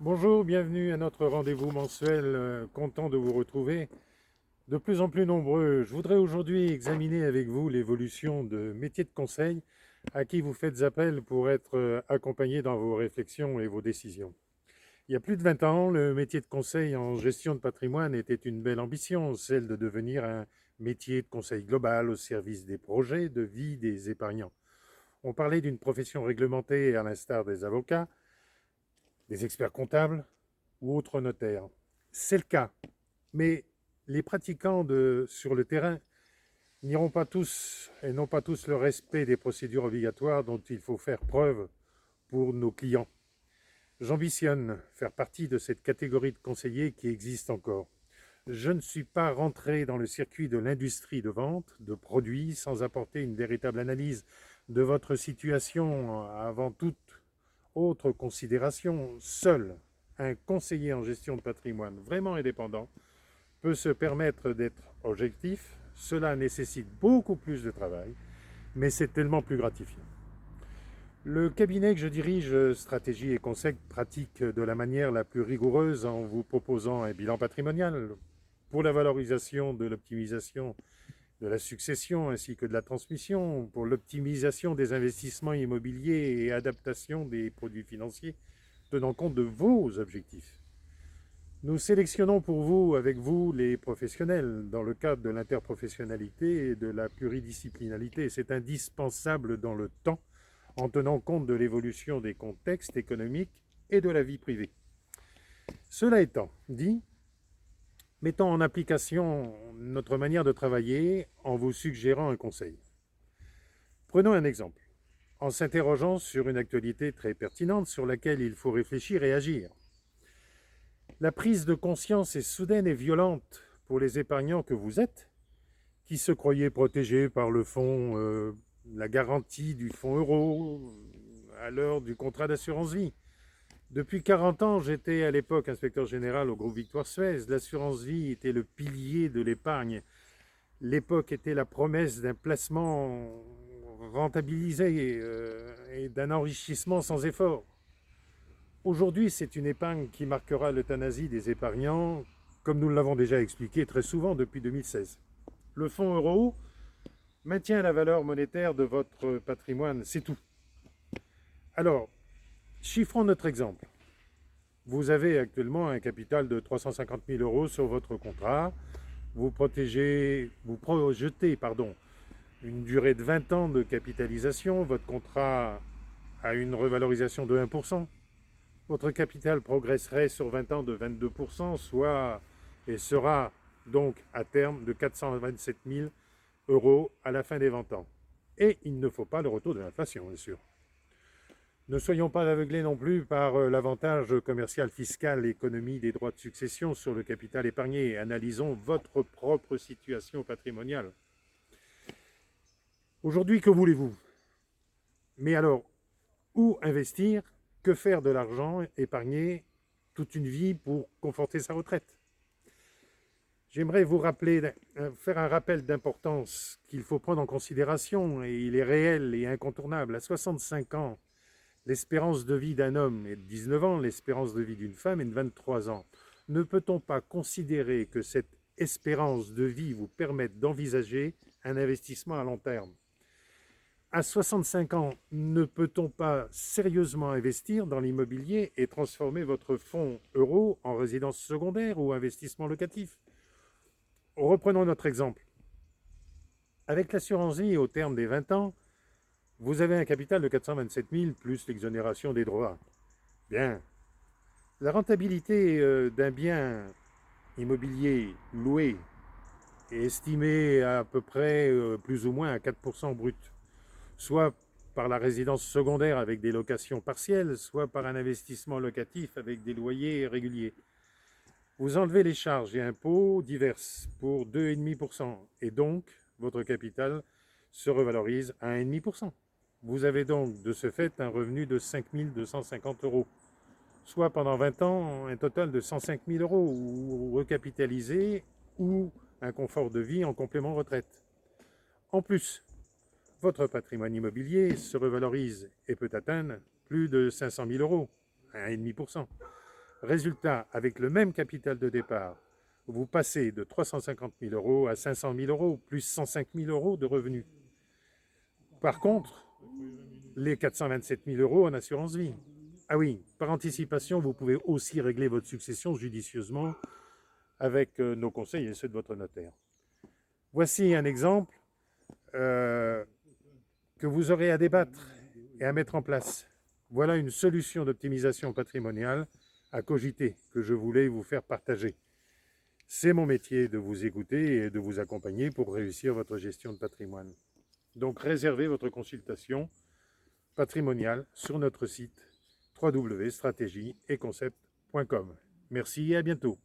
Bonjour, bienvenue à notre rendez-vous mensuel, content de vous retrouver. De plus en plus nombreux, je voudrais aujourd'hui examiner avec vous l'évolution de métiers de conseil à qui vous faites appel pour être accompagné dans vos réflexions et vos décisions. Il y a plus de 20 ans, le métier de conseil en gestion de patrimoine était une belle ambition, celle de devenir un métier de conseil global au service des projets de vie des épargnants. On parlait d'une profession réglementée à l'instar des avocats, des experts comptables ou autres notaires. C'est le cas, mais les pratiquants sur le terrain n'iront pas tous et n'ont pas tous le respect des procédures obligatoires dont il faut faire preuve pour nos clients. J'ambitionne faire partie de cette catégorie de conseillers qui existe encore. Je ne suis pas rentré dans le circuit de l'industrie de vente de produits sans apporter une véritable analyse de votre situation avant toute autre considération. Seul un conseiller en gestion de patrimoine vraiment indépendant peut se permettre d'être objectif. Cela nécessite beaucoup plus de travail, mais c'est tellement plus gratifiant. Le cabinet que je dirige, Stratégie et Conseil, pratique de la manière la plus rigoureuse en vous proposant un bilan patrimonial pour la valorisation de l'optimisation de la succession ainsi que de la transmission, pour l'optimisation des investissements immobiliers et adaptation des produits financiers tenant compte de vos objectifs. Nous sélectionnons pour vous, avec vous, les professionnels dans le cadre de l'interprofessionnalité et de la pluridisciplinarité. C'est indispensable dans le temps en tenant compte de l'évolution des contextes économiques et de la vie privée. Cela étant dit, mettons en application notre manière de travailler en vous suggérant un conseil. Prenons un exemple, en s'interrogeant sur une actualité très pertinente sur laquelle il faut réfléchir et agir. La prise de conscience est soudaine et violente pour les épargnants que vous êtes, qui se croyaient protégés par le fonds, la garantie du fonds euro à l'heure du contrat d'assurance vie. Depuis 40 ans, j'étais à l'époque inspecteur général au groupe Victoire Suez. L'assurance vie était le pilier de l'épargne. L'époque était la promesse d'un placement rentabilisé et d'un enrichissement sans effort. Aujourd'hui, c'est une épargne qui marquera l'euthanasie des épargnants, comme nous l'avons déjà expliqué très souvent depuis 2016. Le fonds euro maintient la valeur monétaire de votre patrimoine, c'est tout. Alors, chiffrons notre exemple. Vous avez actuellement un capital de 350 000 euros sur votre contrat. Vous projetez une durée de 20 ans de capitalisation. Votre contrat a une revalorisation de 1%. Votre capital progresserait sur 20 ans de 22%, soit et sera donc à terme de 427 000 euros à la fin des 20 ans. Et il ne faut pas le retour de l'inflation, bien sûr. Ne soyons pas aveuglés non plus par l'avantage commercial, fiscal, l'économie des droits de succession sur le capital épargné. Analysons votre propre situation patrimoniale. Aujourd'hui, que voulez-vous? Mais alors, où investir? Que faire de l'argent épargné toute une vie pour conforter sa retraite? J'aimerais vous faire un rappel d'importance qu'il faut prendre en considération, et il est réel et incontournable. À 65 ans, l'espérance de vie d'un homme est de 19 ans, l'espérance de vie d'une femme est de 23 ans. Ne peut-on pas considérer que cette espérance de vie vous permette d'envisager un investissement à long terme? À 65 ans, ne peut-on pas sérieusement investir dans l'immobilier et transformer votre fonds euro en résidence secondaire ou investissement locatif? Reprenons notre exemple. Avec l'assurance vie, au terme des 20 ans, vous avez un capital de 427 000 plus l'exonération des droits. Bien. La rentabilité d'un bien immobilier loué est estimée à peu près plus ou moins à 4% brut, soit par la résidence secondaire avec des locations partielles, soit par un investissement locatif avec des loyers réguliers. Vous enlevez les charges et impôts diverses pour 2,5% et donc votre capital se revalorise à 1,5%. Vous avez donc de ce fait un revenu de 5 250 euros, soit pendant 20 ans un total de 105 000 euros ou recapitalisé ou un confort de vie en complément retraite. En plus, votre patrimoine immobilier se revalorise et peut atteindre plus de 500 000 euros, à 1,5%. Résultat, avec le même capital de départ, vous passez de 350 000 euros à 500 000 euros, plus 105 000 euros de revenus. Par contre, les 427 000 euros en assurance vie. Ah oui, par anticipation, vous pouvez aussi régler votre succession judicieusement avec nos conseils et ceux de votre notaire. Voici un exemple que vous aurez à débattre et à mettre en place. Voilà une solution d'optimisation patrimoniale à cogiter que je voulais vous faire partager. C'est mon métier de vous écouter et de vous accompagner pour réussir votre gestion de patrimoine. Donc réservez votre consultation patrimoniale sur notre site www.strategieetconcept.com. Merci et à bientôt.